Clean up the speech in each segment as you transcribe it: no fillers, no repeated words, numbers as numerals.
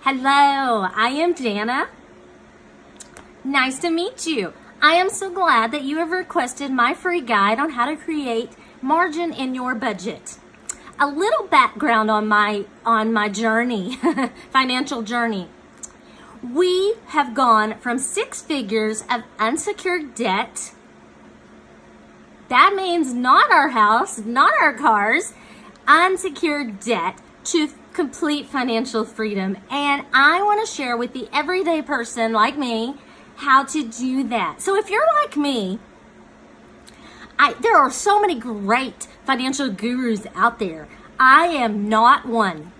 Hello, I am Jana. Nice to meet you. I am so glad that you have requested my free guide on how to create margin in your budget. A little background on my journey, financial journey. We have gone from 6 figures of unsecured debt. That means not our house, not our cars, unsecured debt to complete financial freedom. And I want to share with the everyday person like me how to do that. So if you're like me, there are so many great financial gurus out there. I am not one.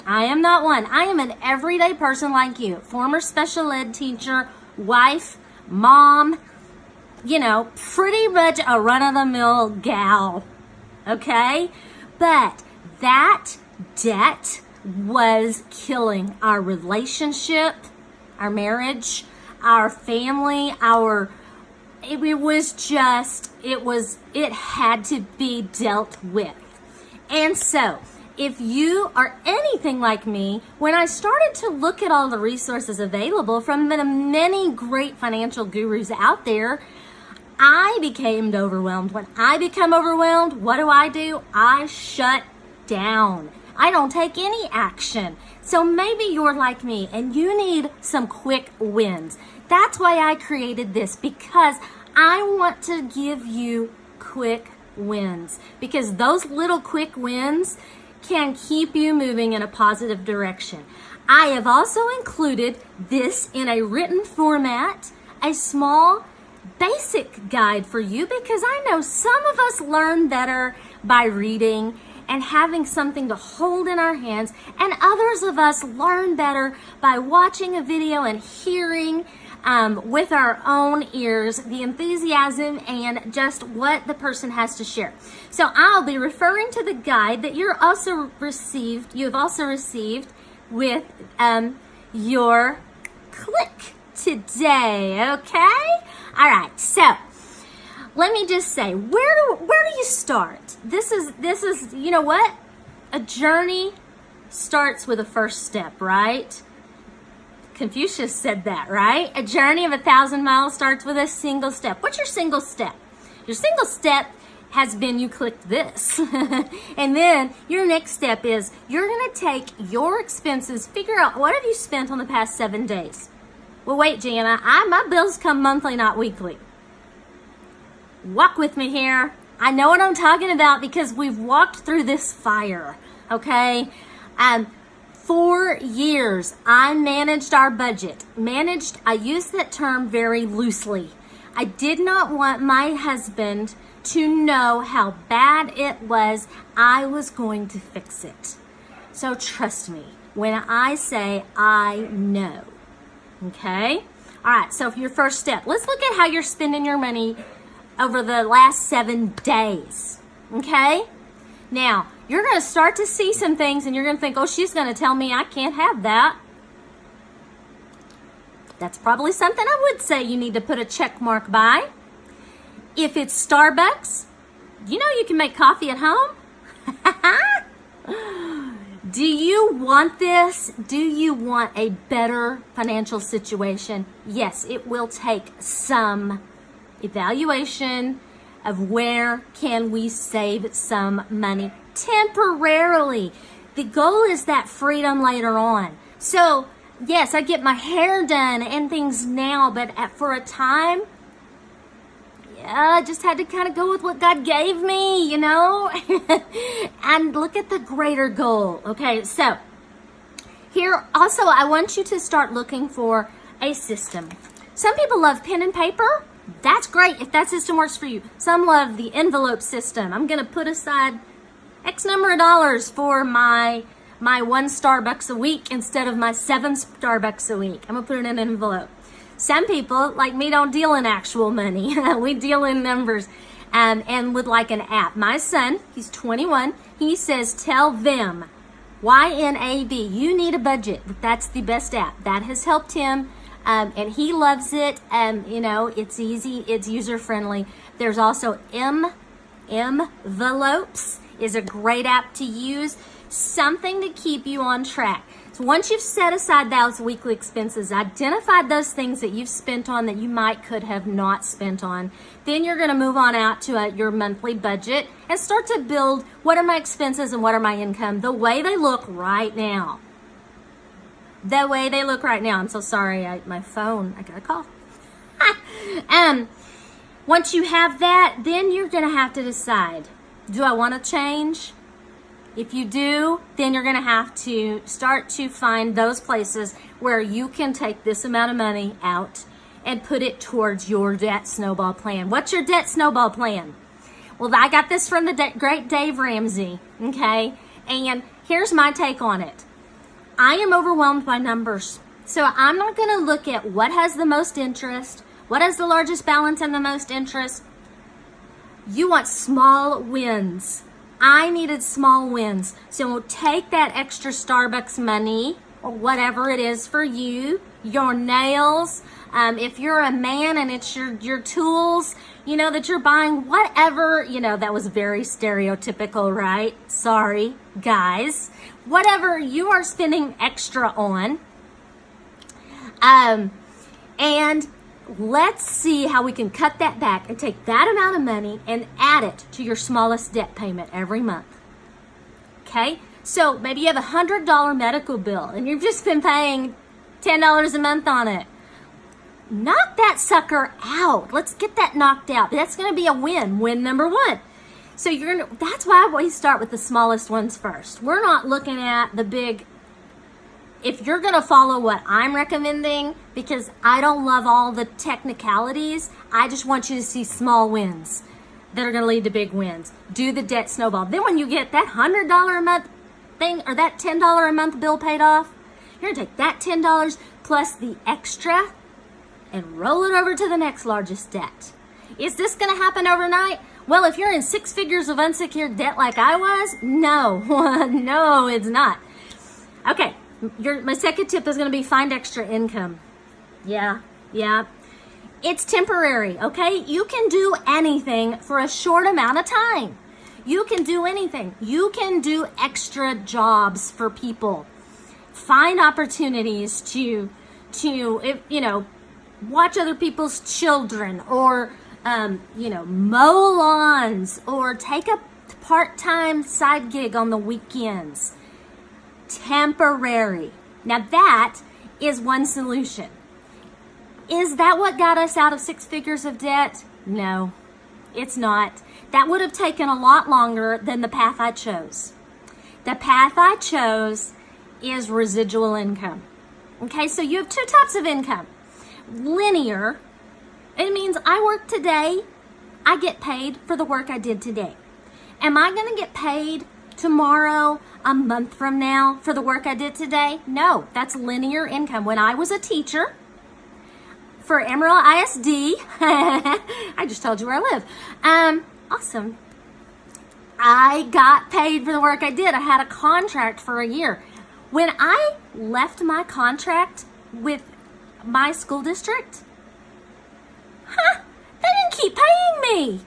I am an everyday person like you, former special ed teacher, wife, mom, pretty much a run-of-the-mill gal, okay? But that debt was killing our relationship, our marriage, our family, it had to be dealt with. And so, if you are anything like me, when I started to look at all the resources available from the many great financial gurus out there, I became overwhelmed. When I become overwhelmed, what do? I shut down. I don't take any action. So maybe you're like me and you need some quick wins. That's why I created this, because I want to give you quick wins, because those little quick wins can keep you moving in a positive direction. I have also included this in a written format, a small basic guide for you, because I know some of us learn better by reading and having something to hold in our hands, and others of us learn better by watching a video and hearing with our own ears the enthusiasm and just what the person has to share. So I'll be referring to the guide that you have also received with your click today, okay? All right, so let me just say, where do you start? This is you know what? A journey starts with a first step, right? Confucius said that, right? A journey of 1,000 miles starts with a single step. What's your single step? Your single step has been you clicked this. And then your next step is you're going to take your expenses, figure out what have you spent on the past 7 days. Well, wait, Jana, my bills come monthly, not weekly. Walk with me here. I know what I'm talking about because we've walked through this fire, okay? 4 years, I managed our budget. I use that term very loosely. I did not want my husband to know how bad it was. I was going to fix it. So trust me when I say I know, okay? All right, so for your first step, let's look at how you're spending your money over the last 7 days, okay? Now, you're going to start to see some things and you're going to think, oh, she's going to tell me I can't have that. That's probably something I would say you need to put a check mark by. If it's Starbucks, you can make coffee at home. Do you want this? Do you want a better financial situation? Yes, it will take some evaluation of where can we save some money temporarily. The goal is that freedom later on. So yes, I get my hair done and things now, but for a time, I just had to kind of go with what God gave me, and look at the greater goal. Okay, so here also I want you to start looking for a system. Some people love pen and paper. That's great if that system works for you. Some love the envelope system. I'm going to put aside X number of dollars for my 1 Starbucks a week instead of my 7 Starbucks a week. I'm going to put it in an envelope. Some people, like me, don't deal in actual money. We deal in numbers and with like an app. My son, he's 21, he says, tell them, YNAB, you need a budget. That's the best app. That has helped him. And he loves it. It's easy. It's user-friendly. There's also Envelopes is a great app to use. something to keep you on track. So once you've set aside those weekly expenses, identified those things that you've spent on that you could have not spent on, then you're going to move on out to your monthly budget and start to build what are my expenses and what are my income the way they look right now. The way they look right now. I'm so sorry, my phone, I got a call. Once you have that, then you're going to have to decide, do I want to change? If you do, then you're going to have to start to find those places where you can take this amount of money out and put it towards your debt snowball plan. What's your debt snowball plan? Well, I got this from the great Dave Ramsey, okay? And here's my take on it. I am overwhelmed by numbers. So I'm not going to look at what has the most interest, what has the largest balance and the most interest. You want small wins. I needed small wins. So take that extra Starbucks money or whatever it is for you, your nails, if you're a man and it's your tools, that you're buying, whatever, that was very stereotypical, right? Sorry, guys. Whatever you are spending extra on. And let's see how we can cut that back and take that amount of money and add it to your smallest debt payment every month. Okay? So maybe you have $100 medical bill and you've just been paying $10 a month on it. Knock that sucker out. Let's get that knocked out. That's going to be a win number one. So that's why we start with the smallest ones first. We're not looking at the big. If you're going to follow what I'm recommending, because I don't love all the technicalities, I just want you to see small wins that are going to lead to big wins. Do the debt snowball. Then when you get that $100 a month thing or that $10 a month bill paid off, you're going to take that $10 plus the extra and roll it over to the next largest debt. Is this going to happen overnight? Well, if you're in 6 figures of unsecured debt like I was, no. No, it's not. Okay. My second tip is going to be find extra income. Yeah. It's temporary, okay? You can do anything for a short amount of time. You can do anything. You can do extra jobs for people. Find opportunities to watch other people's children or, mow lawns or take a part-time side gig on the weekends. Temporary. Now that is one solution. Is that what got us out of 6 figures of debt? No, it's not. That would have taken a lot longer than the path I chose. The path I chose is residual income. Okay, so you have 2 types of income. Linear, it means I work today, I get paid for the work I did today. Am I going to get paid tomorrow, a month from now, for the work I did today? No, that's linear income. When I was a teacher for Emerald ISD, I just told you where I live. Awesome. I got paid for the work I did. I had a contract for a year. When I left my contract with my school district, they didn't keep paying me.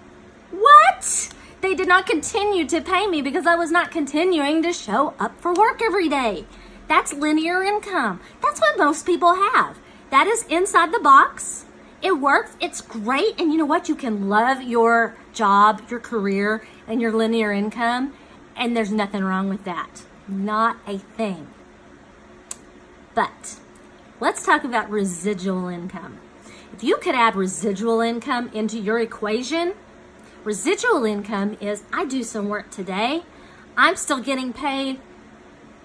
What? They did not continue to pay me because I was not continuing to show up for work every day. That's linear income. That's what most people have. That is inside the box. It works. It's great. And you know what? You can love your job, your career, and your linear income. And there's nothing wrong with that. Not a thing. But let's talk about residual income. If you could add residual income into your equation, residual income is I do some work today. I'm still getting paid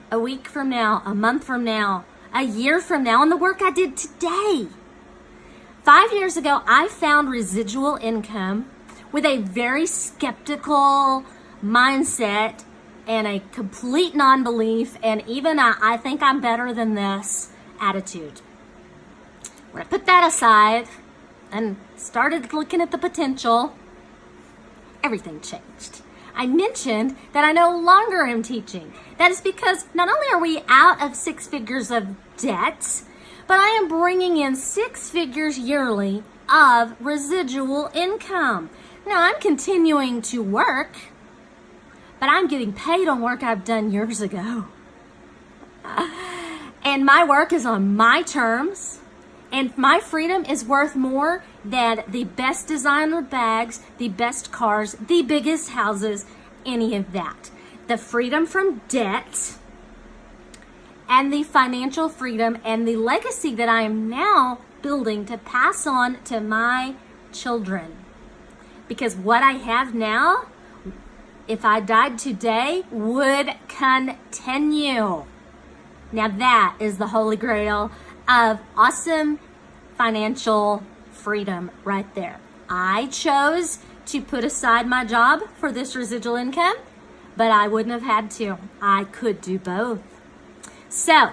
a week from now, a month from now, a year from now on the work I did today. 5 years ago, I found residual income with a very skeptical mindset and a complete non-belief and even I think I'm better than this attitude. When I put that aside and started looking at the potential, everything changed. I mentioned that I no longer am teaching. That is because not only are we out of 6 figures of debt, but I am bringing in 6 figures yearly of residual income. Now I'm continuing to work, but I'm getting paid on work I've done years ago. And my work is on my terms, and my freedom is worth more than the best designer bags, the best cars, the biggest houses, any of that. The freedom from debt and the financial freedom and the legacy that I am now building to pass on to my children. Because what I have now, if I died today, would continue. Now that is the holy grail of awesome financial freedom right there. I chose to put aside my job for this residual income, but I wouldn't have had to. I could do both. So,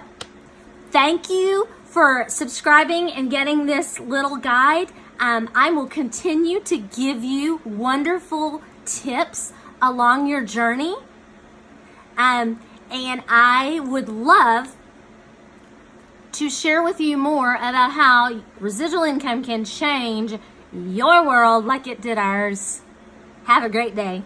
thank you for subscribing and getting this little guide. I will continue to give you wonderful tips along your journey. And I would love to share with you more about how residual income can change your world like it did ours. Have a great day.